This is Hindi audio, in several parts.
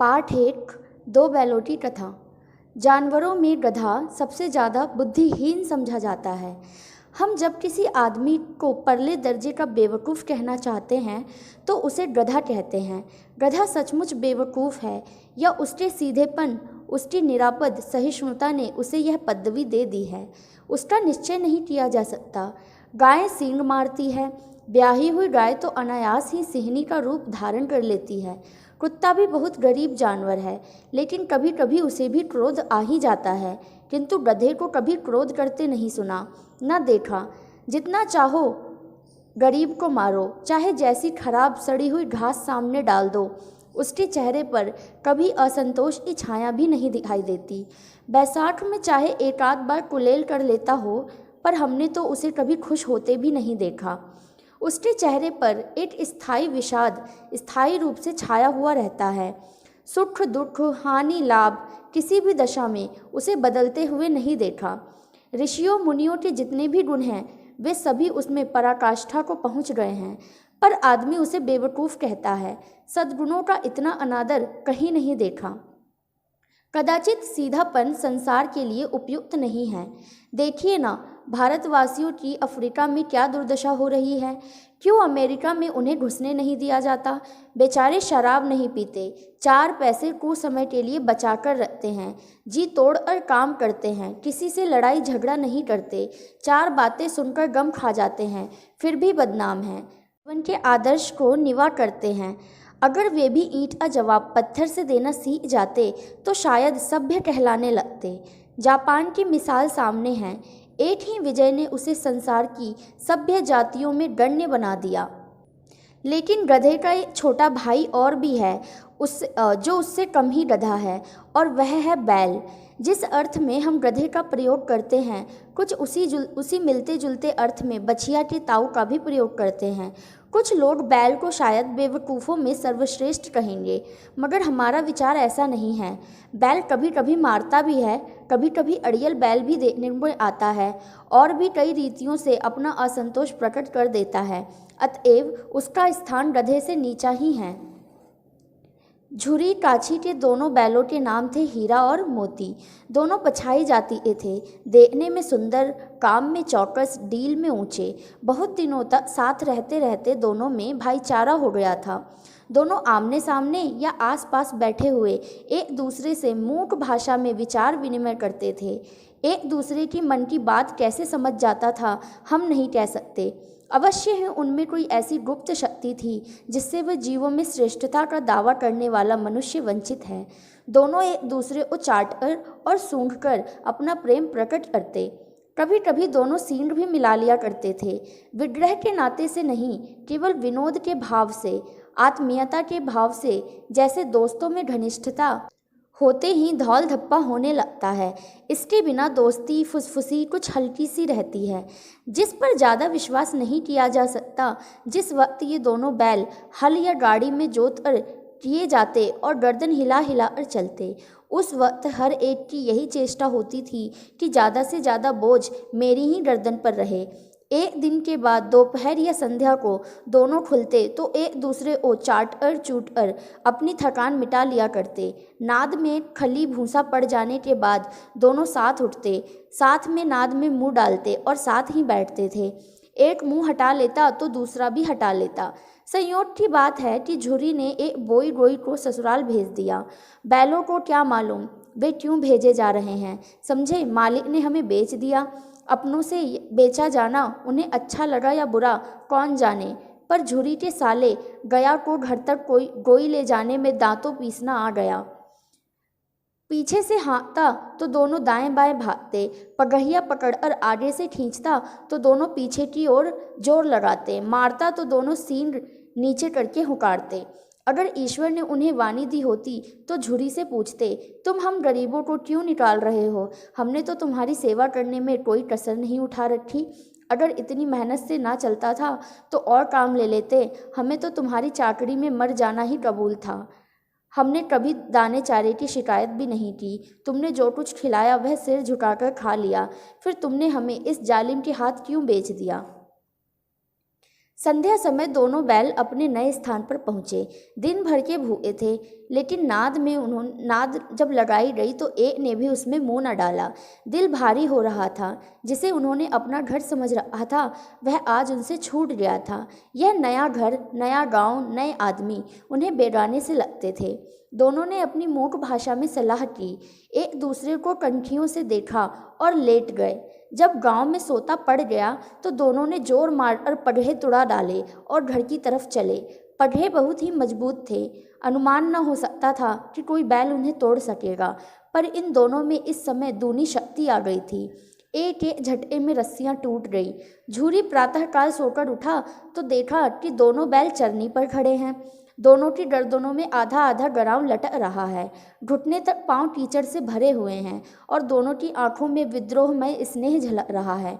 पाठ 1 दो बैलों की कथा। जानवरों में गधा सबसे ज़्यादा बुद्धिहीन समझा जाता है। हम जब किसी आदमी को परले दर्जे का बेवकूफ़ कहना चाहते हैं तो उसे गधा कहते हैं। गधा सचमुच बेवकूफ़ है या उसके सीधेपन, उसकी निरापद सहिष्णुता ने उसे यह पदवी दे दी है, उसका निश्चय नहीं किया जा सकता। गाय सींग मारती है। ब्याही हुई गाय तो अनायास ही सिंहनी का रूप धारण कर लेती है। कुत्ता भी बहुत गरीब जानवर है, लेकिन कभी कभी उसे भी क्रोध आ ही जाता है, किंतु गधे को कभी क्रोध करते नहीं सुना, न देखा। जितना चाहो गरीब को मारो, चाहे जैसी खराब सड़ी हुई घास सामने डाल दो, उसके चेहरे पर कभी असंतोष की छाया भी नहीं दिखाई देती। बैसाख में चाहे एक आध बार कुलेल कर लेता हो, पर हमने तो उसे कभी खुश होते भी नहीं देखा। उसके चेहरे पर एक स्थायी विषाद स्थायी रूप से छाया हुआ रहता है। सुख दुख हानि लाभ किसी भी दशा में उसे बदलते हुए नहीं देखा। ऋषियों मुनियों के जितने भी गुण हैं वे सभी उसमें पराकाष्ठा को पहुंच गए हैं, पर आदमी उसे बेवकूफ़ कहता है। सद्गुणों का इतना अनादर कहीं नहीं देखा। कदाचित सीधापन संसार के लिए उपयुक्त नहीं है। देखिए ना, भारतवासियों की अफ्रीका में क्या दुर्दशा हो रही है। क्यों अमेरिका में उन्हें घुसने नहीं दिया जाता। बेचारे शराब नहीं पीते, 4 पैसे कुछ समय के लिए बचा कर रखते हैं, जी तोड़ कर काम करते हैं, किसी से लड़ाई झगड़ा नहीं करते, 4 बातें सुनकर गम खा जाते हैं, फिर भी बदनाम हैं। जीवन के आदर्श को निवा करते हैं। अगर वे भी ईंट का जवाब पत्थर से देना सीख जाते तो शायद सभ्य कहलाने लगते। जापान की मिसाल सामने है। एक ही विजय ने उसे संसार की सभ्य जातियों में गण्य बना दिया। लेकिन गधे का एक छोटा भाई और भी है जो उससे कम ही गधा है, और वह है बैल। जिस अर्थ में हम गधे का प्रयोग करते हैं, कुछ उसी मिलते जुलते अर्थ में बछिया के ताऊ का भी प्रयोग करते हैं। कुछ लोग बैल को शायद बेवकूफ़ों में सर्वश्रेष्ठ कहेंगे, मगर हमारा विचार ऐसा नहीं है। बैल कभी कभी मारता भी है, कभी कभी अड़ियल बैल भी देखने में आता है, और भी कई रीतियों से अपना असंतोष प्रकट कर देता है। अतएव उसका स्थान गधे से नीचा ही है। झुरी काछी के दोनों बैलों के नाम थे हीरा और मोती। दोनों पछाई जाति के थे, देखने में सुंदर, काम में चौकस, डील में ऊंचे। बहुत दिनों तक साथ रहते रहते दोनों में भाईचारा हो गया था। दोनों आमने सामने या आसपास बैठे हुए एक दूसरे से मूक भाषा में विचार विनिमय करते थे। एक दूसरे की मन की बात कैसे समझ जाता था हम नहीं कह सकते। अवश्य ही उनमें कोई ऐसी गुप्त शक्ति थी जिससे वह जीवों में श्रेष्ठता का दावा करने वाला मनुष्य वंचित है। दोनों एक दूसरे को चाटकर और सूंघकर अपना प्रेम प्रकट करते। कभी कभी दोनों सींग भी मिला लिया करते थे, विग्रह के नाते से नहीं, केवल विनोद के भाव से, आत्मीयता के भाव से। जैसे दोस्तों में घनिष्ठता होते ही धौल धप्पा होने लगता है, इसके बिना दोस्ती फुसफुसी कुछ हल्की सी रहती है, जिस पर ज़्यादा विश्वास नहीं किया जा सकता। जिस वक्त ये दोनों बैल हल या गाड़ी में जोत कर किए जाते और गर्दन हिला हिला कर चलते, उस वक्त हर एक की यही चेष्टा होती थी कि ज़्यादा से ज़्यादा बोझ मेरी ही गर्दन पर रहे। एक दिन के बाद दोपहर या संध्या को दोनों खुलते तो एक दूसरे को चाटकर चूटकर अपनी थकान मिटा लिया करते। नाद में खली भूसा पड़ जाने के बाद दोनों साथ उठते, साथ में नाद में मुंह डालते और साथ ही बैठते थे। एक मुंह हटा लेता तो दूसरा भी हटा लेता। संयोग की बात है कि झुरी ने एक बोई गोई को ससुराल भेज दिया। बैलों को क्या मालूम वे क्यों भेजे जा रहे हैं। समझे, मालिक ने हमें बेच दिया। अपनों से बेचा जाना उन्हें अच्छा लगा या बुरा कौन जाने, पर झुरी के साले गया को घर तक कोई गोई ले जाने में दांतों पीसना आ गया। पीछे से हाँकता तो दोनों दाएं बाएं भागते, पगहिया पकड़कर आगे से खींचता तो दोनों पीछे की ओर जोर लगाते, मारता तो दोनों सींग नीचे करके हुकारते। अगर ईश्वर ने उन्हें वाणी दी होती तो झुरी से पूछते, तुम हम गरीबों को क्यों निकाल रहे हो? हमने तो तुम्हारी सेवा करने में कोई कसर नहीं उठा रखी। अगर इतनी मेहनत से ना चलता था तो और काम ले लेते, हमें तो तुम्हारी चाकरी में मर जाना ही कबूल था। हमने कभी दाने चारे की शिकायत भी नहीं की। तुमने जो कुछ खिलाया वह सिर झुकाकर खा लिया, फिर तुमने हमें इस जालिम के हाथ क्यों बेच दिया? संध्या समय दोनों बैल अपने नए स्थान पर पहुँचे। दिन भर के भूखे थे, लेकिन नाद जब लगाई गई तो एक ने भी उसमें मुंह न डाला। दिल भारी हो रहा था। जिसे उन्होंने अपना घर समझ रहा था वह आज उनसे छूट गया था। यह नया घर, नया गांव, नए आदमी उन्हें बेगाने से लगते थे। दोनों ने अपनी मूक भाषा में सलाह की, एक दूसरे को कनखियों से देखा और लेट गए। जब गांव में सोता पड़ गया तो दोनों ने जोर मारकर पगहे तुड़ा डाले और घर की तरफ चले। पगहे बहुत ही मजबूत थे। अनुमान न हो सकता था कि कोई बैल उन्हें तोड़ सकेगा, पर इन दोनों में इस समय दूनी शक्ति आ गई थी। एक एक झटके में रस्सियां टूट गई। झूरी प्रातःकाल सोकर उठा तो देखा कि दोनों बैल चरनी पर खड़े हैं। दोनों की गर्दनों में आधा आधा गराव लटक रहा है। घुटने तक पांव कीचड़ से भरे हुए हैं और दोनों की आंखों में विद्रोहमय स्नेह झलक रहा है।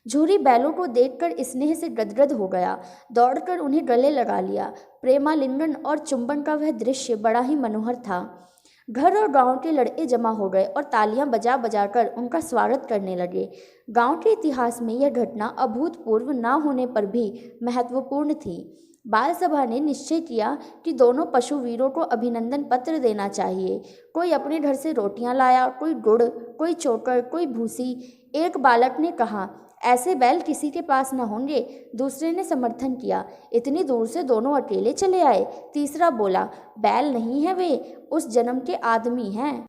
झूरी बैलों को देखकर स्नेह से गदगद हो गया। दौड़कर उन्हें गले लगा लिया। प्रेमालिंगन और चुंबन का वह दृश्य बड़ा ही मनोहर था। घर और गांव के लड़के जमा हो गए और तालियां बजा बजा कर उनका स्वागत करने लगे। गांव के इतिहास में यह घटना अभूतपूर्व न होने पर भी महत्वपूर्ण थी। बाल सभा ने निश्चय किया कि दोनों पशुवीरों को अभिनंदन पत्र देना चाहिए। कोई अपने घर से रोटियां लाया, कोई गुड़, कोई चोकर, कोई भूसी। एक बालक ने कहा, ऐसे बैल किसी के पास न होंगे। दूसरे ने समर्थन किया, इतनी दूर से दोनों अकेले चले आए। तीसरा बोला, बैल नहीं है वे, उस जन्म के आदमी हैं।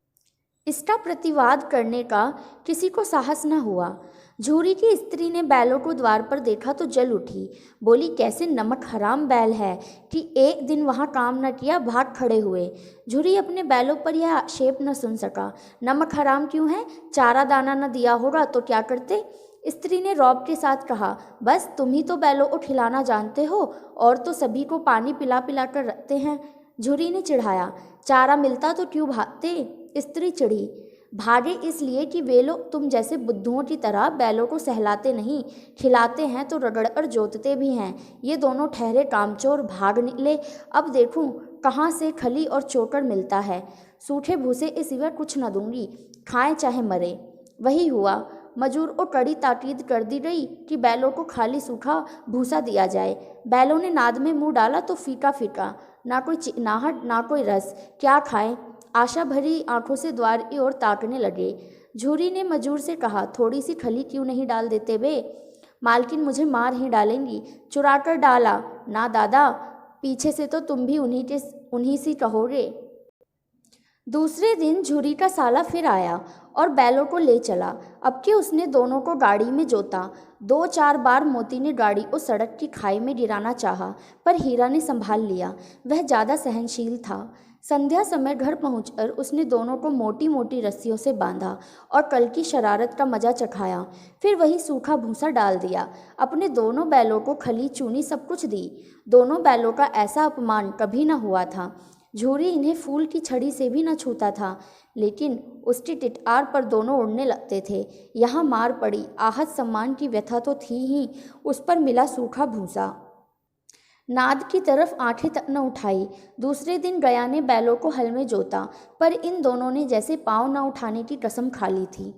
इसका प्रतिवाद करने का किसी को साहस न हुआ। झूरी की स्त्री ने बैलों को द्वार पर देखा तो जल उठी। बोली, कैसे नमक हराम बैल है कि एक दिन वहाँ काम न किया, भाग खड़े हुए। झूरी अपने बैलों पर यह आक्षेप न सुन सका। नमक हराम क्यों है? चारा दाना न दिया होगा तो क्या करते? स्त्री ने रौब के साथ कहा, बस तुम ही तो बैलों को खिलाना जानते हो, और तो सभी को पानी पिला पिला कर रखते हैं। झूरी ने चिढ़ाया, चारा मिलता तो क्यों भागते? स्त्री चिढ़ी, भागे इसलिए कि वे लोग तुम जैसे बुद्धुओं की तरह बैलों को सहलाते नहीं, खिलाते हैं तो रगड़कर जोतते भी हैं। ये दोनों ठहरे कामचोर भाग निकले। अब देखूं कहाँ से खली और चोकर मिलता है। सूखे भूसे के सिवा कुछ न दूंगी, खाएं चाहे मरे। वही हुआ। मजूर को कड़ी ताकीद कर दी गई कि बैलों को खाली सूखा भूसा दिया जाए। बैलों ने नाद में मुंह डाला तो फीका फीका, ना कोई चिकनाहट ना कोई रस। क्या खाएं? आशा भरी आंखों से द्वार की ओर ताकने लगे। झूरी ने मजूर से कहा, थोड़ी सी खली क्यों नहीं डाल देते बे? मालकिन मुझे मार ही डालेंगी। चुरा कर डाला ना दादा, पीछे से तो तुम भी उन्हीं सी कहोगे। दूसरे दिन झूरी का साला फिर आया और बैलों को ले चला। अब कि उसने दोनों को गाड़ी में जोता। 2-4 बार मोती ने गाड़ी को सड़क की खाई में गिराना चाहा, पर हीरा ने संभाल लिया। वह ज़्यादा सहनशील था। संध्या समय घर पहुंचकर उसने दोनों को मोटी मोटी रस्सियों से बांधा और कल की शरारत का मजा चखाया। फिर वही सूखा भूसा डाल दिया। अपने दोनों बैलों को खली चूनी सब कुछ दी। दोनों बैलों का ऐसा अपमान कभी न हुआ था। झूरी इन्हें फूल की छड़ी से भी न छूता था, लेकिन उसकी टिटआर पर दोनों उड़ने लगते थे। यहाँ मार पड़ी, आहत सम्मान की व्यथा तो थी ही, उस पर मिला सूखा भूसा। नाद की तरफ आंखें तक न उठाई। दूसरे दिन गया ने बैलों को हल में जोता, पर इन दोनों ने जैसे पाँव न उठाने की कसम खा ली थी।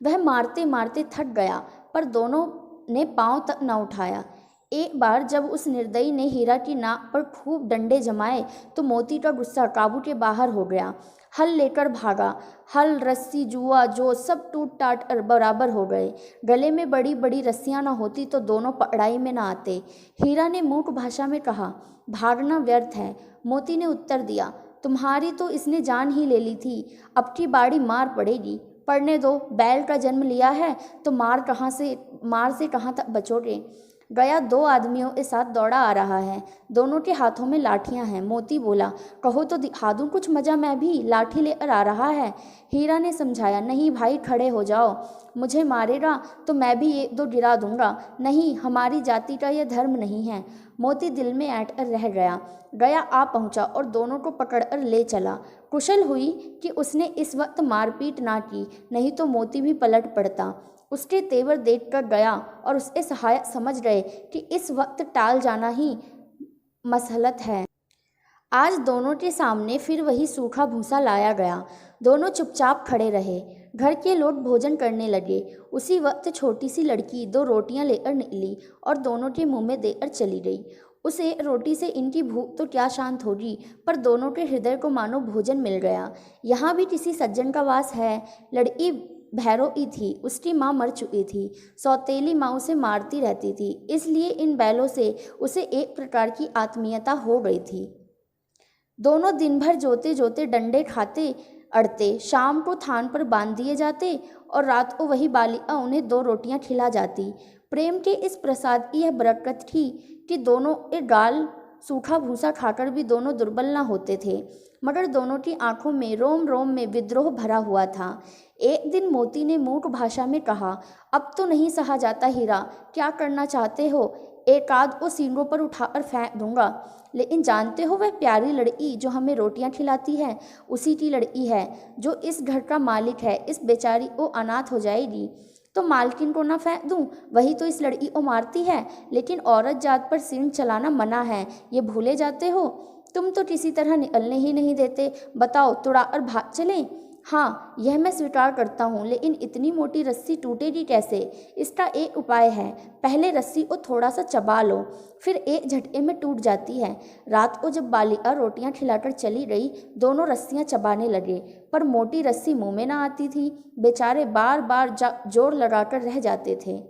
वह मारते मारते थक गया, पर दोनों ने पाँव तक न उठाया। एक बार जब उस निर्दयी ने हीरा की नाक पर खूब डंडे जमाए तो मोती का गुस्सा काबू के बाहर हो गया। हल लेकर भागा। हल, रस्सी, जुआ जो सब टूट टाट कर बराबर हो गए। गले में बड़ी बड़ी रस्सियां न होती तो दोनों पकड़ाई में न आते। हीरा ने मूक भाषा में कहा, भागना व्यर्थ है। मोती ने उत्तर दिया, तुम्हारी तो इसने जान ही ले ली थी, अब की बाड़ी मार पड़ेगी। पड़ने दो, बैल का जन्म लिया है तो मार से कहाँ तक बचोगे। गया 2 आदमियों के साथ दौड़ा आ रहा है। दोनों के हाथों में लाठियां हैं। मोती बोला, कहो तो दिखा दूं कुछ मजा, मैं भी लाठी लेकर आ रहा है। हीरा ने समझाया, नहीं भाई खड़े हो जाओ, मुझे मारेगा तो मैं भी 1-2 गिरा दूंगा। नहीं, हमारी जाति का यह धर्म नहीं है। मोती दिल में ऐंठ कर रह गया। गया आ पहुंचा और दोनों को पकड़कर ले चला। कुशल हुई कि उसने इस वक्त मारपीट ना की, नहीं तो मोती भी पलट पड़ता। उसके तेवर देखकर गया और उसके सहायक समझ गए कि इस वक्त टाल जाना ही मसलहत है। आज दोनों के सामने फिर वही सूखा भूसा लाया गया। दोनों चुपचाप खड़े रहे। घर के लोग भोजन करने लगे। उसी वक्त छोटी सी लड़की 2 रोटियां लेकर निकली और दोनों के मुंह में देकर चली गई। उसे रोटी से इनकी भूख तो क्या शांत होगी, पर दोनों के हृदय को मानो भोजन मिल गया। यहाँ भी किसी सज्जन का वास है। लड़की भैरोई थी, उसकी माँ मर चुकी थी। सौतेली माँ उसे मारती रहती थी, इसलिए इन बैलों से उसे एक प्रकार की आत्मीयता हो गई थी। दोनों दिन भर जोते जोते डंडे खाते अड़ते, शाम को थान पर बांध दिए जाते और रात को वही बालिका उन्हें 2 रोटियां खिला जाती। प्रेम के इस प्रसाद की यह बरकत थी कि दोनों एक गाल सूखा भूसा खाकर भी दोनों दुर्बल न होते थे, मगर दोनों की आंखों में रोम रोम में विद्रोह भरा हुआ था। एक दिन मोती ने मूक भाषा में कहा, अब तो नहीं सहा जाता हीरा, क्या करना चाहते हो? एक आध को सींगों पर उठाकर फेंक दूंगा। लेकिन जानते हो, वह प्यारी लड़की जो हमें रोटियां खिलाती है उसी की लड़की है जो इस घर का मालिक है। इस बेचारी को अनाथ हो जाएगी तो मालकिन को ना फेंक दूं? वही तो इस लड़की को मारती है, लेकिन औरत जात पर सींग चलाना मना है, ये भूले जाते हो? तुम तो किसी तरह निकलने ही नहीं देते। बताओ, तुड़ाकर भाग चलें? हाँ, यह मैं स्वीकार करता हूँ, लेकिन इतनी मोटी रस्सी टूटेगी कैसे? इसका एक उपाय है। पहले रस्सी को थोड़ा सा चबा लो, फिर एक झटके में टूट जाती है। रात को जब बालिका रोटियां खिलाकर चली गई, दोनों रस्सियां चबाने लगे, पर मोटी रस्सी मुंह में ना आती थी। बेचारे बार बार जोर लगाकर रह जाते थे।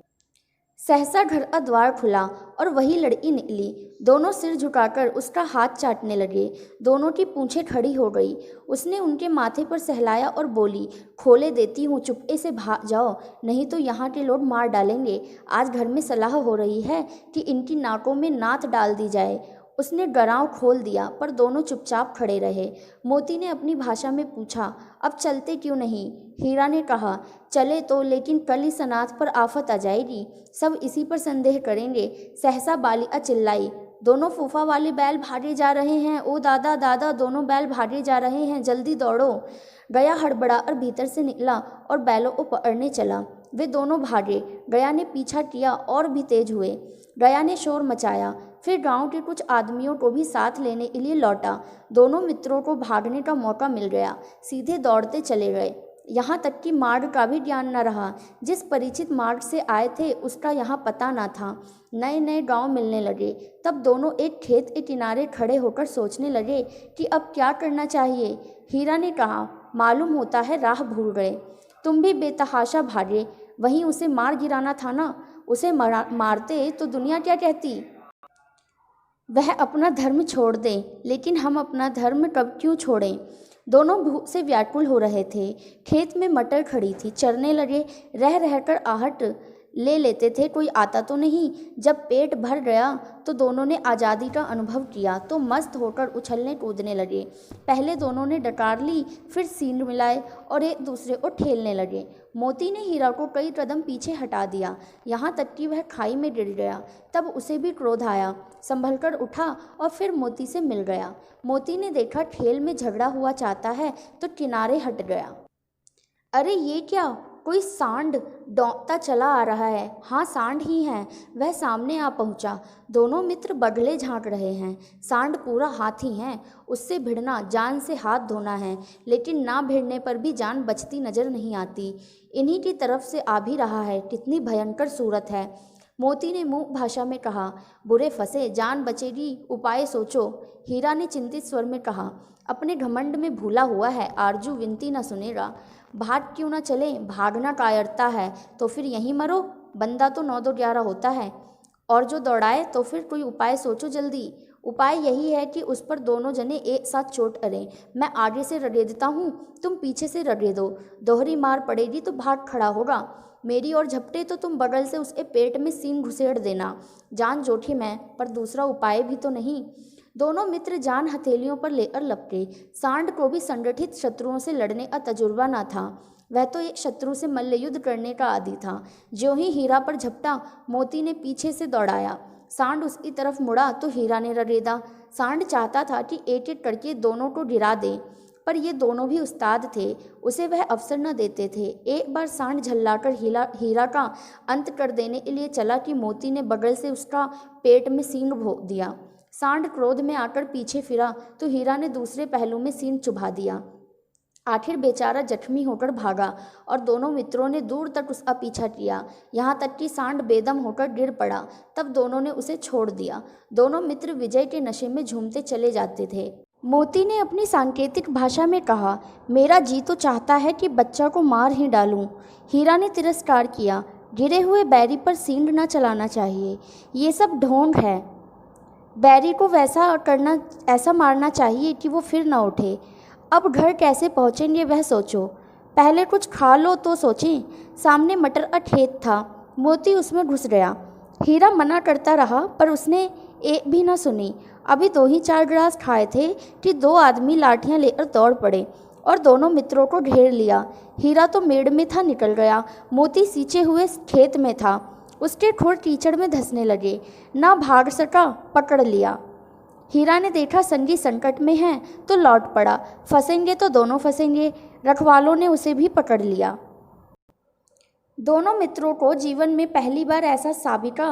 सहसा घर का द्वार खुला और वही लड़की निकली। दोनों सिर झुकाकर उसका हाथ चाटने लगे। दोनों की पूंछें खड़ी हो गई। उसने उनके माथे पर सहलाया और बोली, खोले देती हूँ, चुपके से भाग जाओ, नहीं तो यहाँ के लोग मार डालेंगे। आज घर में सलाह हो रही है कि इनकी नाकों में नाथ डाल दी जाए। उसने गराव खोल दिया, पर दोनों चुपचाप खड़े रहे। मोती ने अपनी भाषा में पूछा, अब चलते क्यों नहीं? हीरा ने कहा, चले तो, लेकिन कल इस अनाथ पर आफत आ जाएगी, सब इसी पर संदेह करेंगे। सहसा बालिका चिल्लाई, दोनों फूफा वाले बैल भागे जा रहे हैं। ओ दादा दादा, दोनों बैल भागे जा रहे हैं, जल्दी दौड़ो। गया हड़बड़ा और भीतर से निकला और बैलों को पकड़ने चला। वे दोनों भागे। गया ने पीछा किया और भी तेज हुए। गया ने शोर मचाया, फिर गांव के कुछ आदमियों को भी साथ लेने के लिए लौटा। दोनों मित्रों को भागने का मौका मिल गया, सीधे दौड़ते चले गए। यहाँ तक कि मार्ग का भी ज्ञान न रहा। जिस परिचित मार्ग से आए थे उसका यहाँ पता न था। नए नए गांव मिलने लगे। तब दोनों एक खेत के किनारे खड़े होकर सोचने लगे कि अब क्या करना चाहिए। हीरा ने कहा, मालूम होता है राह भूल गए। तुम भी बेतहाशा भागे, वहीं उसे मार गिराना था ना। उसे मारते तो दुनिया क्या कहती? वह अपना धर्म छोड़ दे, लेकिन हम अपना धर्म कब क्यों छोड़ें? दोनों भूख से व्याकुल हो रहे थे। खेत में मटर खड़ी थी, चरने लगे। रह रहकर आहट ले लेते थे, कोई आता तो नहीं। जब पेट भर गया तो दोनों ने आज़ादी का अनुभव किया तो मस्त होकर उछलने कूदने लगे। पहले दोनों ने डकार ली, फिर सींग मिलाए और एक दूसरे को ठेलने लगे। मोती ने हीरा को कई कदम पीछे हटा दिया, यहाँ तक कि वह खाई में गिर गया। तब उसे भी क्रोध आया, संभल कर उठा और फिर मोती से मिल गया। मोती ने देखा ठेल में झगड़ा हुआ चाहता है तो किनारे हट गया। अरे ये क्या, कोई सांड दौड़ता चला आ रहा है। हाँ, सांड ही है। वह सामने आ पहुंचा। दोनों मित्र बगले झांक रहे हैं। सांड पूरा हाथी है, उससे भिड़ना जान से हाथ धोना है, लेकिन ना भिड़ने पर भी जान बचती नजर नहीं आती। इन्हीं की तरफ से आ भी रहा है, कितनी भयंकर सूरत है। मोती ने मूक भाषा में कहा, बुरे फंसे, जान बचेगी, उपाय सोचो। हीरा ने चिंतित स्वर में कहा, अपने घमंड में भूला हुआ है, आरजू विनती न सुनेगा। भाग क्यों न चले? भागना कायरता है तो फिर यहीं मरो। बंदा तो 9-2-11 होता है, और जो दौड़ाए तो फिर कोई उपाय सोचो जल्दी। उपाय यही है कि उस पर दोनों जने एक साथ चोट करें। मैं आगे से रगेदता हूँ, तुम पीछे से रगेदो। दोहरी मार पड़ेगी तो भाग खड़ा होगा। मेरी ओर झपटे तो तुम बगल से उसके पेट में सींग घुसेड़ देना। जान जोखिम है, पर दूसरा उपाय भी तो नहीं। दोनों मित्र जान हथेलियों पर लेकर लपके। सांड को भी संगठित शत्रुओं से लड़ने का तजुर्बा न था। वह तो एक शत्रु से मल्लयुद्ध करने का आदी था। ज्यों ही हीरा पर झपटा, मोती ने पीछे से दौड़ाया। सांड उसकी तरफ मुड़ा तो हीरा ने रगेदा। सांड चाहता था कि एक एक करके दोनों को गिरा दे, पर ये दोनों भी उस्ताद थे, उसे वह अवसर न देते थे। एक बार सांड झल्लाकर हीरा का अंत कर देने के लिए चला कि मोती ने बगल से उसका पेट में सींग भोंक दिया। सांड क्रोध में आकर पीछे फिरा तो हीरा ने दूसरे पहलू में सींग चुभा दिया। आखिर बेचारा जख्मी होकर भागा और दोनों मित्रों ने दूर तक उसका पीछा किया, यहाँ तक कि सांड बेदम होकर गिर पड़ा। तब दोनों ने उसे छोड़ दिया। दोनों मित्र विजय के नशे में झूमते चले जाते थे। मोती ने अपनी सांकेतिक भाषा में कहा, मेरा जी तो चाहता है कि बच्चा को मार ही डालूं। हीरा ने तिरस्कार किया, गिरे हुए बैरी पर सींग न चलाना चाहिए, ये सब ढोंग है। बैरी को ऐसा मारना चाहिए कि वो फिर न उठे। अब घर कैसे पहुँचेंगे वह सोचो, पहले कुछ खा लो तो सोचें। सामने मटर का खेत था, मोती उसमें घुस गया। हीरा मना करता रहा पर उसने एक भी न सुनी। अभी 2 ही 4 गिलास खाए थे कि 2 आदमी लाठियां लेकर दौड़ पड़े और दोनों मित्रों को घेर लिया। हीरा तो मेड़ में था, निकल गया। मोती सींचे हुए खेत में था, उसके ठोर कीचड़ में धंसने लगे। ना भाग सका, पकड़ लिया। हीरा ने देखा संगी संकट में है तो लौट पड़ा, फंसेंगे तो दोनों फंसेंगे। रखवालों ने उसे भी पकड़ लिया। दोनों मित्रों को जीवन में पहली बार ऐसा साबिका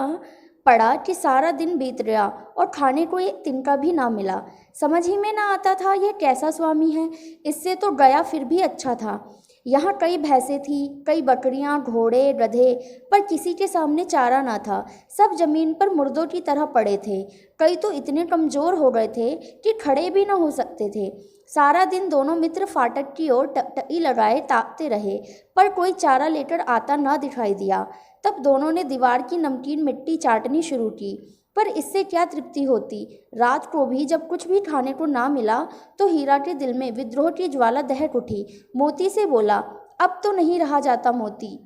पड़ा कि सारा दिन बीत गया और खाने को एक तिनका भी ना मिला। समझ ही में ना आता था यह कैसा स्वामी है। इससे तो गया फिर भी अच्छा था। यहाँ कई भैंसें थी, कई बकरियाँ, घोड़े, गधे, पर किसी के सामने चारा ना था। सब जमीन पर मुर्दों की तरह पड़े थे। कई तो इतने कमज़ोर हो गए थे कि खड़े भी ना हो सकते थे। सारा दिन दोनों मित्र फाटक की ओर टकटकी लगाए ताकते रहे, पर कोई चारा लेकर आता ना दिखाई दिया। तब दोनों ने दीवार की नमकीन मिट्टी चाटनी शुरू की, पर इससे क्या तृप्ति होती। रात को भी जब कुछ भी खाने को ना मिला तो हीरा के दिल में विद्रोह की ज्वाला दहक उठी। मोती से बोला, अब तो नहीं रहा जाता मोती।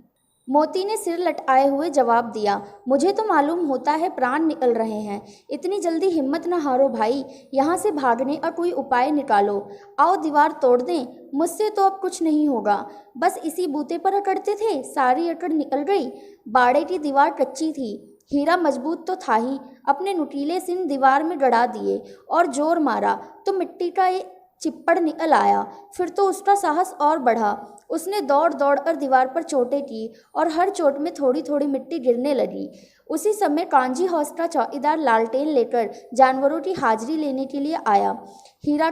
मोती ने सिर लटकाए हुए जवाब दिया, मुझे तो मालूम होता है प्राण निकल रहे हैं। इतनी जल्दी हिम्मत न हारो भाई, यहाँ से भागने का कोई उपाय निकालो। आओ दीवार तोड़ दें, मुझसे तो अब कुछ नहीं होगा। बस इसी बूते पर अकड़ते थे, सारी अकड़ निकल गई। बाड़े की दीवार कच्ची थी, हीरा मजबूत तो था ही। अपने नुकीले सिन दीवार में गड़ा दिए और जोर मारा तो मिट्टी का एक चिप्पड़ निकल आया। फिर तो उसका साहस और बढ़ा। उसने दौड़ दौड़ कर दीवार पर चोटें की और हर चोट में थोड़ी थोड़ी मिट्टी गिरने लगी। उसी समय कांजी हाउस का चौकीदार लालटेन लेकर जानवरों की हाजिरी लेने के लिए आया। हीरा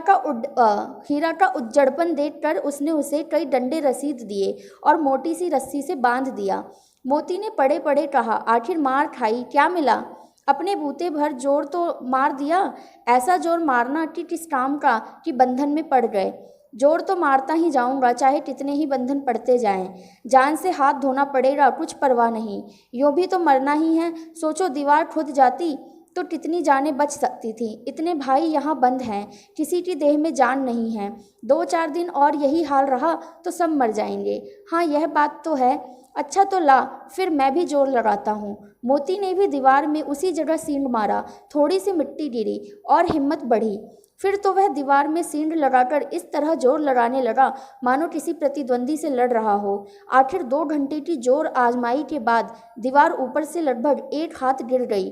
का उज्जड़पन देखकर उसने उसे कई डंडे रसीद दिए और मोटी सी रस्सी से बांध दिया। मोती ने पड़े पड़े कहा, आखिर मार खाई, क्या मिला? अपने बूते भर जोर तो मार दिया, ऐसा जोर मारना कि किस काम का कि बंधन में पड़ गए। जोर तो मारता ही जाऊंगा, चाहे कितने ही बंधन पड़ते जाएं। जान से हाथ धोना पड़ेगा, कुछ परवाह नहीं, यूँ भी तो मरना ही है। सोचो दीवार खुद जाती तो कितनी जानें बच सकती थी। इतने भाई यहाँ बंद हैं, किसी की देह में जान नहीं है। 2-4 दिन और यही हाल रहा तो सब मर जाएंगे। हाँ, यह बात तो है। अच्छा तो ला, फिर मैं भी जोर लगाता हूँ। मोती ने भी दीवार में उसी जगह सींग मारा। थोड़ी सी मिट्टी गिरी और हिम्मत बढ़ी। फिर तो वह दीवार में सींग लगाकर इस तरह जोर लगाने लगा मानो किसी प्रतिद्वंदी से लड़ रहा हो। आखिर 2 घंटे की जोर आजमाई के बाद दीवार ऊपर से लगभग 1 हाथ गिर गई।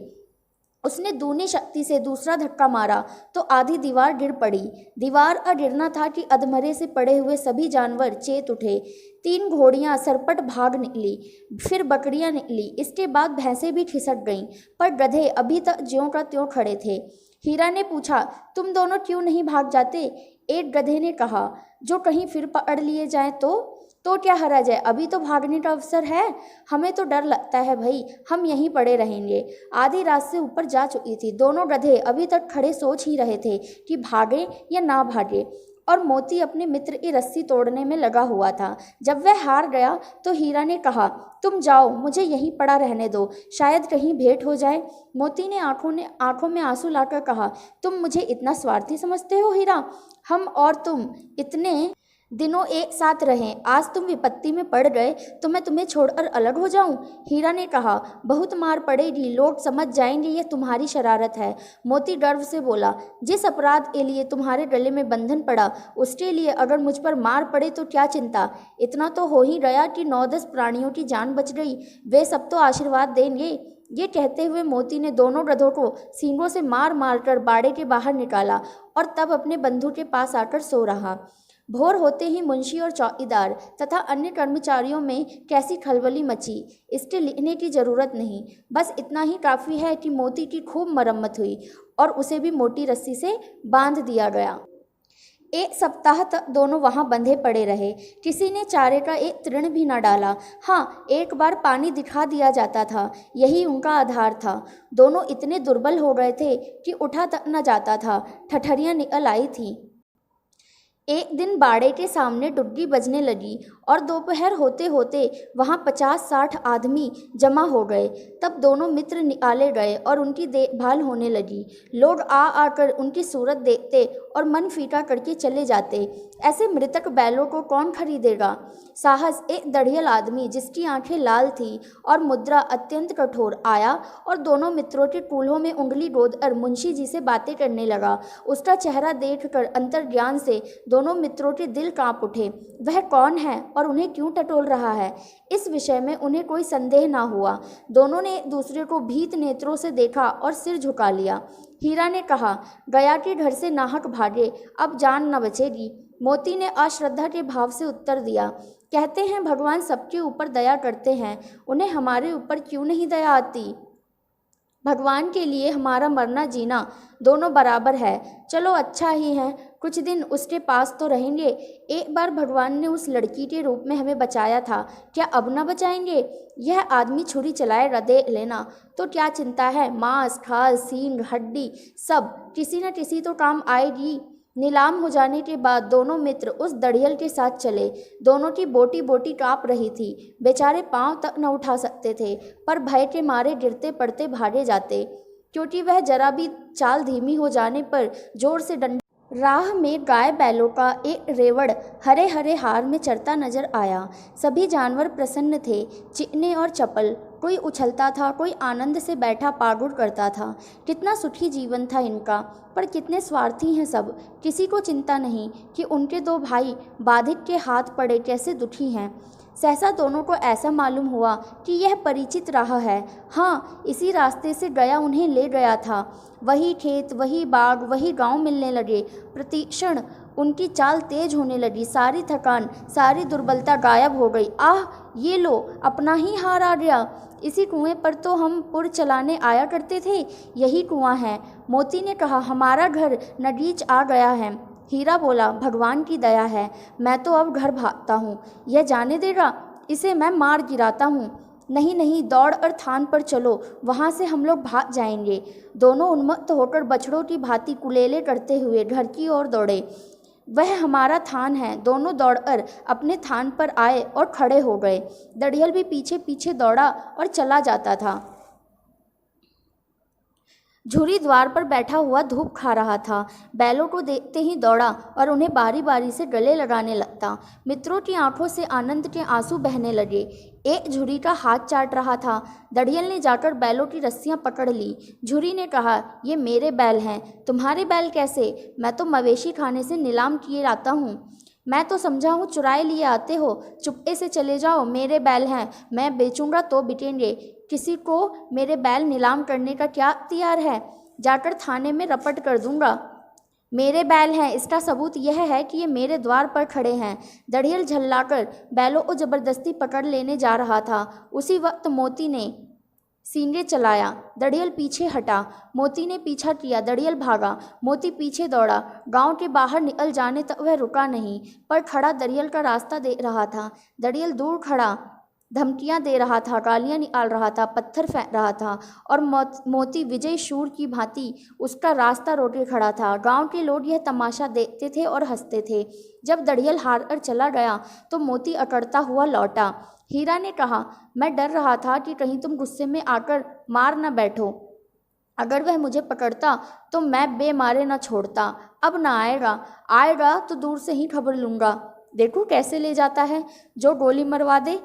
उसने दूनी शक्ति से दूसरा धक्का मारा तो आधी दीवार गिर पड़ी। दीवार का गिरना था कि अधमरे से पड़े हुए सभी जानवर चेत उठे। 3 घोड़ियां सरपट भाग निकली, फिर बकरियां निकली, इसके बाद भैंसें भी खिसक गईं, पर गधे अभी तक ज्यों का त्यों खड़े थे। हीरा ने पूछा, तुम दोनों क्यों नहीं भाग जाते? एक गधे ने कहा, जो कहीं फिर पकड़ लिए जाएं तो क्या हरज है, अभी तो भागने का अवसर है। हमें तो डर लगता है भाई, हम यहीं पड़े रहेंगे। आधी रात से ऊपर जा चुकी थी। दोनों गधे अभी तक खड़े सोच ही रहे थे कि भागे या ना भागे, और मोती अपने मित्र की रस्सी तोड़ने में लगा हुआ था। जब वह हार गया तो हीरा ने कहा, तुम जाओ, मुझे यहीं पड़ा रहने दो, शायद कहीं भेंट हो जाए। मोती ने आंखों में आंसू लाकर कहा, तुम मुझे इतना स्वार्थी समझते हो हीरा? हम और तुम इतने दिनों एक साथ रहें, आज तुम विपत्ति में पड़ गए तो मैं तुम्हें छोड़कर अलग हो जाऊं? हीरा ने कहा, बहुत मार पड़ेगी, लोग समझ जाएंगे यह तुम्हारी शरारत है। मोती गर्व से बोला, जिस अपराध के लिए तुम्हारे गले में बंधन पड़ा उसके लिए अगर मुझ पर मार पड़े तो क्या चिंता। इतना तो हो ही गया कि 9-10 प्राणियों की जान बच गई, वे सब तो आशीर्वाद देंगे। ये कहते हुए मोती ने दोनों गधों को सींगों से मार मार कर बाड़े के बाहर निकाला और तब अपने बंधु के पास आकर सो रहा। भोर होते ही मुंशी और चौकीदार तथा अन्य कर्मचारियों में कैसी खलबली मची, इसके लिखने की जरूरत नहीं। बस इतना ही काफ़ी है कि मोती की खूब मरम्मत हुई और उसे भी मोटी रस्सी से बांध दिया गया। एक सप्ताह तक दोनों वहां बंधे पड़े रहे। किसी ने चारे का एक तृण भी न डाला। हाँ, एक बार पानी दिखा दिया जाता था, यही उनका आधार था। दोनों इतने दुर्बल हो गए थे कि उठा तक न जाता था। ठठरियां निकल आई थीं। एक दिन बाड़े के सामने डुग्गी बजने लगी और दोपहर होते होते वहाँ 50-60 आदमी जमा हो गए। तब दोनों मित्र निकाले गए और उनकी देखभाल होने लगी। लोग आ आकर उनकी सूरत देखते और मन फीका करके चले जाते। ऐसे मृतक बैलों को कौन खरीदेगा। साहस एक दढ़ियल आदमी जिसकी आंखें लाल थी और मुद्रा अत्यंत कठोर आया और दोनों मित्रों के कूल्हों में उंगली गोदकर मुंशी जी से बातें करने लगा। उसका चेहरा देखकर अंतर्ज्ञान से दोनों मित्रों के दिल कांप उठे। वह कौन है और उन्हें क्यों टटोल रहा है, इस विषय में उन्हें कोई संदेह ना हुआ। दोनों ने एक दूसरे को भीत नेत्रों से देखा और सिर झुका लिया। हीरा ने कहा, गया के घर से नाहक भागे, अब जान न बचेगी। मोती ने अश्रद्धा के भाव से उत्तर दिया, कहते हैं भगवान सबके ऊपर दया करते हैं, उन्हें हमारे ऊपर क्यों नहीं दया आती। भगवान के लिए हमारा मरना जीना दोनों बराबर है। चलो अच्छा ही है, कुछ दिन उसके पास तो रहेंगे। एक बार भगवान ने उस लड़की के रूप में हमें बचाया था, क्या अब न बचाएंगे। यह आदमी छुरी चलाएगा, देख लेना। तो क्या चिंता है, मांस खाल सींग हड्डी सब किसी न किसी तो काम आएगी। नीलाम हो जाने के बाद दोनों मित्र उस दढ़ियल के साथ चले। दोनों की बोटी बोटी काँप रही थी। बेचारे पांव तक न उठा सकते थे, पर भय के मारे गिरते पड़ते भागे जाते, क्योंकि वह जरा भी चाल धीमी हो जाने पर जोर से डंडा। राह में गाय बैलों का एक रेवड़ हरे हरे हार में चरता नजर आया। सभी जानवर प्रसन्न थे, चिकने और चपल। कोई उछलता था, कोई आनंद से बैठा पागुर करता था। कितना सुखी जीवन था इनका, पर कितने स्वार्थी हैं सब। किसी को चिंता नहीं कि उनके दो भाई बाधिक के हाथ पड़े कैसे दुखी हैं। सहसा दोनों को ऐसा मालूम हुआ कि यह परिचित राह है। हाँ, इसी रास्ते से गया उन्हें ले गया था। वही खेत, वही बाग, वही गांव मिलने लगे। प्रतिक्षण उनकी चाल तेज होने लगी। सारी थकान, सारी दुर्बलता गायब हो गई। आह, ये लो, अपना ही हार आ गया। इसी कुएं पर तो हम पुर चलाने आया करते थे, यही कुआं है। मोती ने कहा, हमारा घर नगीच आ गया है। हीरा बोला, भगवान की दया है, मैं तो अब घर भागता हूँ। यह जाने देगा, इसे मैं मार गिराता हूँ। नहीं नहीं, दौड़ और थान पर चलो, वहाँ से हम लोग भाग जाएंगे। दोनों उन्मत्त होकर बछड़ों की भांति कुलेले करते हुए घर की ओर दौड़े। वह हमारा थान है। दोनों दौड़कर अपने थान पर आए और खड़े हो गए। दढ़ियल भी पीछे पीछे दौड़ा और चला जाता था। झूरी द्वार पर बैठा हुआ धूप खा रहा था। बैलों को देखते ही दौड़ा और उन्हें बारी बारी से गले लगाने लगता। मित्रों की आंखों से आनंद के आंसू बहने लगे। एक झुरी का हाथ चाट रहा था। दढ़ियल ने जाकर बैलों की रस्सियां पकड़ ली। झुरी ने कहा, ये मेरे बैल हैं, तुम्हारे बैल कैसे। मैं तो मवेशी खाने से नीलाम किए लाता हूँ। मैं तो समझा हूँ चुराए लिए आते हो। चुपके से चले जाओ, मेरे बैल हैं, मैं बेचूंगा तो बिकेंगे। किसी को मेरे बैल नीलाम करने का क्या अख्तियार है। जाकर थाने में रपट कर दूंगा। मेरे बैल हैं, इसका सबूत यह है कि ये मेरे द्वार पर खड़े हैं। दढ़ियल झल्लाकर बैलों को जबरदस्ती पकड़ लेने जा रहा था। उसी वक्त मोती ने सींगे चलाया। दढ़ियल पीछे हटा। मोती ने पीछा किया। दढ़ियल भागा। मोती पीछे दौड़ा। गांव के बाहर निकल जाने तक वह रुका नहीं, पर खड़ा दढ़ियल का रास्ता देख रहा था। दढ़ियल दूर खड़ा धमकियां दे रहा था, गालियां निकाल रहा था, पत्थर फेंक रहा था, और मोती विजय शूर की भांति उसका रास्ता रोके खड़ा था। गांव के लोग यह तमाशा देखते थे और हंसते थे। जब दढ़ियल हार कर चला गया तो मोती अकड़ता हुआ लौटा। हीरा ने कहा, मैं डर रहा था कि कहीं तुम गुस्से में आकर मार न बैठो। अगर वह मुझे पकड़ता तो मैं बेमारे न छोड़ता। अब न आएगा, आएगा तो दूर से ही खबर लूँगा। देखो कैसे ले जाता है। जो गोली मरवा दे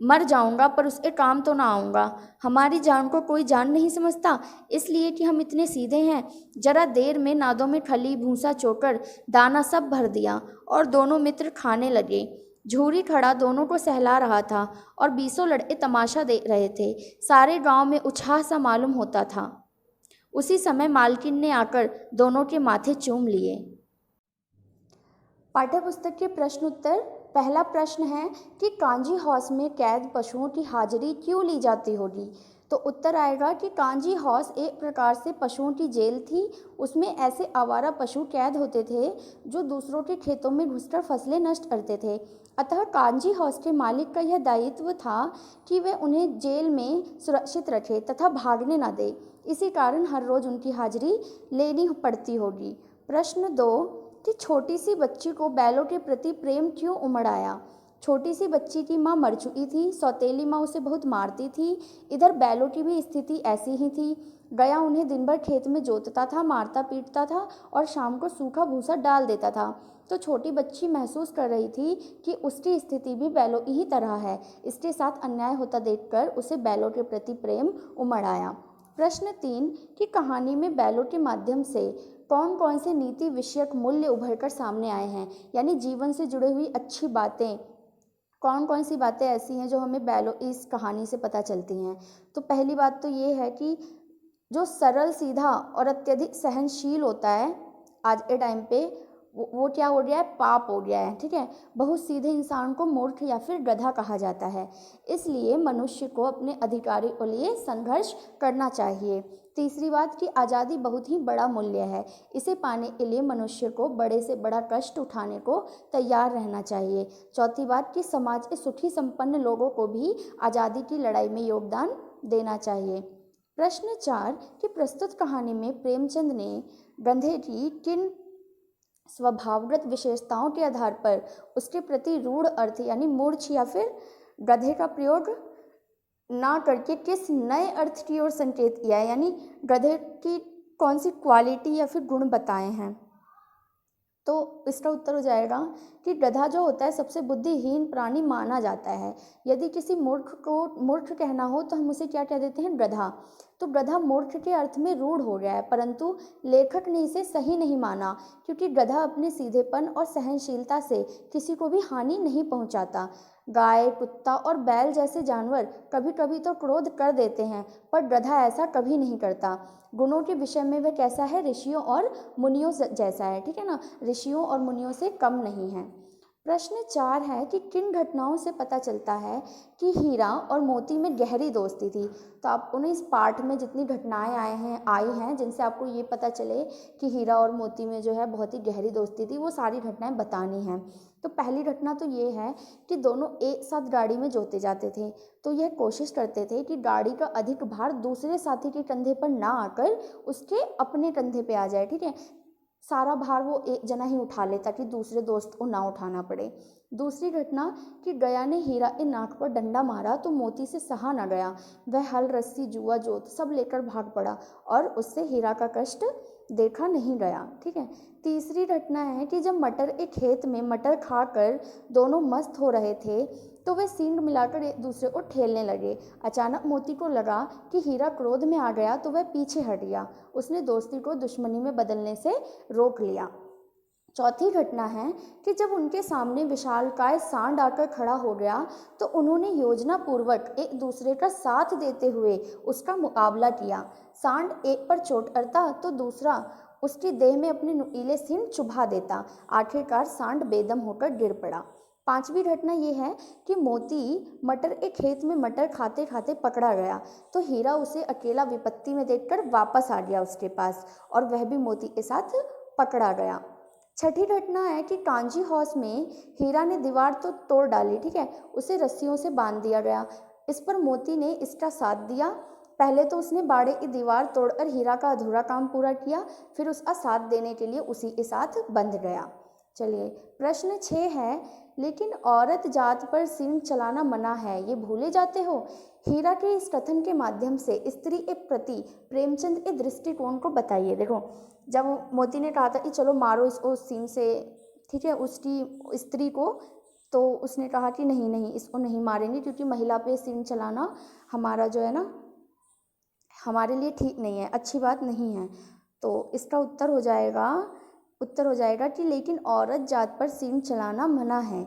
मर जाऊंगा, पर उसके काम तो ना आऊँगा। हमारी जान को कोई जान नहीं समझता, इसलिए कि हम इतने सीधे हैं। जरा देर में नादों में खली भूसा चोकर दाना सब भर दिया और दोनों मित्र खाने लगे। झूरी खड़ा दोनों को सहला रहा था और 20 लड़के तमाशा देख रहे थे। सारे गांव में उत्साह सा मालूम होता था। उसी समय मालकिन ने आकर दोनों के माथे चूम लिए। पाठ्य पुस्तक के प्रश्न उत्तर। पहला प्रश्न है कि कांजी हाउस में कैद पशुओं की हाजिरी क्यों ली जाती होगी। तो उत्तर आएगा कि कांजी हाउस एक प्रकार से पशुओं की जेल थी। उसमें ऐसे आवारा पशु कैद होते थे जो दूसरों के खेतों में घुसकर फसलें नष्ट करते थे। अतः कांजी हाउस के मालिक का यह दायित्व था कि वे उन्हें जेल में सुरक्षित रखे तथा भागने न दे। इसी कारण हर रोज उनकी हाजिरी लेनी पड़ती होगी। प्रश्न 2 कि छोटी सी बच्ची को बैलों के प्रति प्रेम क्यों उमड़ आया। छोटी सी बच्ची की माँ मर चुकी थी, सौतेली माँ उसे बहुत मारती थी। इधर बैलों की भी स्थिति ऐसी ही थी। गया उन्हें दिन भर खेत में जोतता था, मारता पीटता था और शाम को सूखा भूसा डाल देता था। तो छोटी बच्ची महसूस कर रही थी कि उसकी स्थिति भी बैलों की ही तरह है। इसके साथ अन्याय होता देखकर उसे बैलों के प्रति प्रेम उमड़ आया। प्रश्न 3 कि कहानी में बैलों के माध्यम से कौन कौन से नीति विषयक मूल्य उभर कर सामने आए हैं, यानी जीवन से जुड़ी हुई अच्छी बातें, कौन कौन सी बातें ऐसी हैं जो हमें बैलों इस कहानी से पता चलती हैं। तो पहली बात तो ये है कि जो सरल सीधा और अत्यधिक सहनशील होता है आज के टाइम पे वो क्या हो गया है, पाप हो गया है। ठीक है, बहुत सीधे इंसान को मूर्ख या फिर गधा कहा जाता है। इसलिए मनुष्य को अपने अधिकारों के लिए संघर्ष करना चाहिए। तीसरी बात कि आज़ादी बहुत ही बड़ा मूल्य है। इसे पाने के लिए मनुष्य को बड़े से बड़ा कष्ट उठाने को तैयार रहना चाहिए। चौथी बात कि समाज के सुखी संपन्न लोगों को भी आज़ादी की लड़ाई में योगदान देना चाहिए। प्रश्न 4 कि प्रस्तुत कहानी में प्रेमचंद ने गधे की किन स्वभावगत विशेषताओं के आधार पर उसके प्रति रूढ़ अर्थ यानी मूर्छ या फिर गधे का प्रयोग ना करके किस नए अर्थ की ओर संकेत किया है, यानी गधे की कौन सी क्वालिटी या फिर गुण बताए हैं। तो इसका उत्तर हो जाएगा कि गधा जो होता है सबसे बुद्धिहीन प्राणी माना जाता है। यदि किसी मूर्ख को मूर्ख कहना हो तो हम उसे क्या कह देते हैं, गधा। तो गधा मूर्ख के अर्थ में रूढ़ हो गया है, परंतु लेखक ने इसे सही नहीं माना, क्योंकि गधा अपने सीधेपन और सहनशीलता से किसी को भी हानि नहीं पहुंचाता। गाय, कुत्ता और बैल जैसे जानवर कभी कभी तो क्रोध कर देते हैं, पर गधा ऐसा कभी नहीं करता। गुणों के विषय में वह कैसा है, ऋषियों और मुनियों जैसा है। ठीक है ना, ऋषियों और मुनियों से कम नहीं है। प्रश्न 4 है कि किन घटनाओं से पता चलता है कि हीरा और मोती में गहरी दोस्ती थी। तो आपको ना इस पाठ में जितनी घटनाएं आई हैं जिनसे आपको ये पता चले कि हीरा और मोती में जो है बहुत ही गहरी दोस्ती थी, वो सारी घटनाएं बतानी हैं। तो पहली घटना तो ये है कि दोनों एक साथ गाड़ी में जोते जाते थे। तो यह कोशिश करते थे कि गाड़ी का अधिक भार दूसरे साथी के कंधे पर ना आकर उसके अपने कंधे पे आ जाए। ठीक है, सारा भार वो एक जना ही उठा ले ताकि दूसरे दोस्त को ना उठाना पड़े। दूसरी घटना कि गया ने हीरा के नाक पर डंडा मारा तो मोती से सहा न गया। वह हल, रस्सी, जुआ, जोत सब लेकर भाग पड़ा और उससे हीरा का कष्ट देखा नहीं गया। ठीक है, तीसरी घटना है कि जब मटर एक खेत में मटर खाकर दोनों मस्त हो रहे थे तो वे सींग मिलाकर एक दूसरे को ठेलने लगे। अचानक मोती को लगा कि हीरा क्रोध में आ गया तो वह पीछे हट गया। उसने दोस्ती को दुश्मनी में बदलने से रोक लिया। चौथी घटना है कि जब उनके सामने विशालकाय सांड आकर खड़ा हो गया तो उन्होंने योजना पूर्वक एक दूसरे का साथ देते हुए उसका मुकाबला किया। सांड एक पर चोट करता तो दूसरा उसकी देह में अपने नुकीले सींग चुभा देता। आखिरकार सांड बेदम होकर गिर पड़ा। पांचवी घटना यह है कि मोती मटर के खेत में मटर खाते खाते पकड़ा गया तो हीरा उसे अकेला विपत्ति में देखकर वापस आ गया उसके पास और वह भी मोती के साथ पकड़ा गया। छठी घटना है कि कांजी हाउस में हीरा ने दीवार तो तोड़ डाली। ठीक है, उसे रस्सियों से बांध दिया गया। इस पर मोती ने इसका साथ दिया। पहले तो उसने बाड़े की दीवार तोड़कर हीरा का अधूरा काम पूरा किया, फिर उसका साथ देने के लिए उसी के साथ बंध गया। चलिए, प्रश्न 6 है लेकिन औरत जात पर सींग चलाना मना है, ये भूले जाते हो। हीरा के इस कथन के माध्यम से स्त्री के प्रति प्रेमचंद के दृष्टिकोण को बताइए। देखो, जब मोती ने कहा था कि चलो मारो इसको सींग से, ठीक है, उसकी स्त्री को, तो उसने कहा कि नहीं नहीं, इसको नहीं मारेंगे क्योंकि महिला पे सींग चलाना हमारा जो है ना, हमारे लिए ठीक नहीं है, अच्छी बात नहीं है। तो इसका उत्तर हो जाएगा कि लेकिन औरत जात पर सींग चलाना मना है।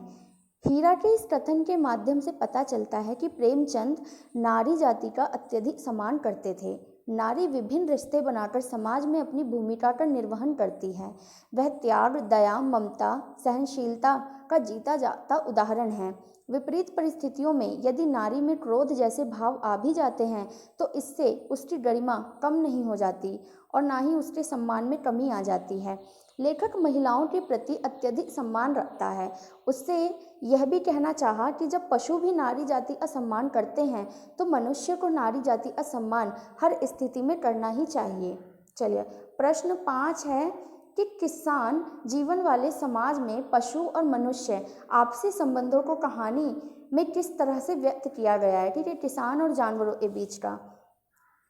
हीरा के इस कथन के माध्यम से पता चलता है कि प्रेमचंद नारी जाति का अत्यधिक सम्मान करते थे। नारी विभिन्न रिश्ते बनाकर समाज में अपनी भूमिका का निर्वहन करती है। वह त्याग, दया, ममता, सहनशीलता का जीता जाता उदाहरण है। विपरीत परिस्थितियों में यदि नारी में क्रोध जैसे भाव आ भी जाते हैं तो इससे उसकी गरिमा कम नहीं हो जाती और ना ही उसके सम्मान में कमी आ जाती है। लेखक महिलाओं के प्रति अत्यधिक सम्मान रखता है। उससे यह भी कहना चाहा कि जब पशु भी नारी जाति का सम्मान करते हैं तो मनुष्य को नारी जाति का सम्मान हर स्थिति में करना ही चाहिए। चलिए, प्रश्न 5 है कि किसान जीवन वाले समाज में पशु और मनुष्य आपसी संबंधों को कहानी में किस तरह से व्यक्त किया गया है। ठीक है, किसान और जानवरों के बीच का।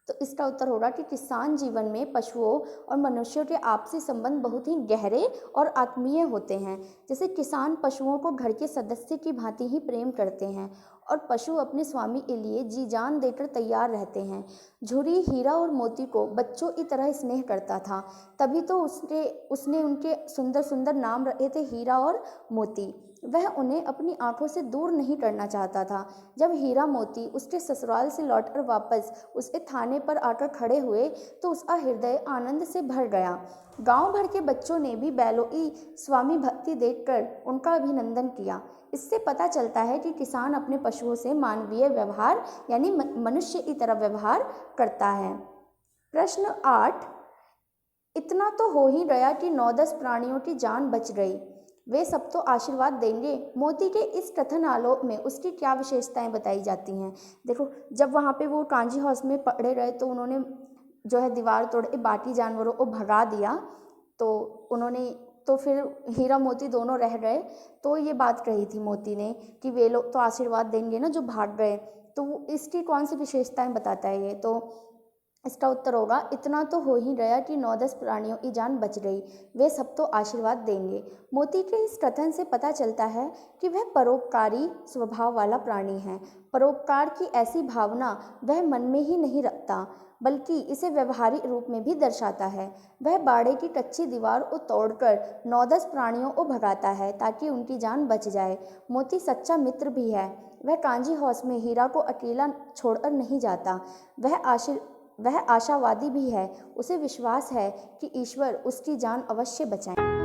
तो इसका उत्तर होगा कि किसान जीवन में पशुओं और मनुष्यों के आपसी संबंध बहुत ही गहरे और आत्मीय होते हैं। जैसे किसान पशुओं को घर के सदस्य की भांति ही प्रेम करते हैं और पशु अपने स्वामी के लिए जी जान देकर तैयार रहते हैं। झुरी हीरा और मोती को बच्चों की तरह स्नेह करता था, तभी तो उसने उनके सुंदर सुंदर नाम रखे थे, हीरा और मोती। वह उन्हें अपनी आंखों से दूर नहीं करना चाहता था। जब हीरा मोती उसके ससुराल से लौटकर वापस उसके थाने पर आकर खड़े हुए तो उसका हृदय आनंद से भर गया। गांव भर के बच्चों ने भी बैलों की स्वामी भक्ति देखकर उनका अभिनंदन किया। इससे पता चलता है कि किसान अपने पशुओं से मानवीय व्यवहार यानी मनुष्य की तरह व्यवहार करता है। प्रश्न 8, इतना तो हो ही गया कि 9-10 प्राणियों की जान बच गई, वे सब तो आशीर्वाद देंगे। मोती के इस कथन आलोक में उसकी क्या विशेषताएं बताई जाती हैं। देखो, जब वहाँ पे वो कांजी हाउस में पड़े रहे तो उन्होंने जो है दीवार तोड़ के बाकी जानवरों को भगा दिया, तो फिर हीरा मोती दोनों रह गए। तो ये बात कही थी मोती ने कि वे लोग तो आशीर्वाद देंगे ना जो भाग गए। तो इसकी कौन सी विशेषताएं बताता है ये। तो इसका उत्तर होगा, इतना तो हो ही गया कि 9-10 प्राणियों की जान बच गई, वे सब तो आशीर्वाद देंगे। मोती के इस कथन से पता चलता है कि वह परोपकारी स्वभाव वाला प्राणी है। परोपकार की ऐसी भावना वह मन में ही नहीं रखता बल्कि इसे व्यवहारिक रूप में भी दर्शाता है। वह बाड़े की कच्ची दीवार को तोड़कर 9-10 प्राणियों को भगाता है ताकि उनकी जान बच जाए। मोती सच्चा मित्र भी है। वह कांजी हाउस में हीरा को अकेला छोड़कर नहीं जाता। वह आशावादी भी है। उसे विश्वास है कि ईश्वर उसकी जान अवश्य बचाएं।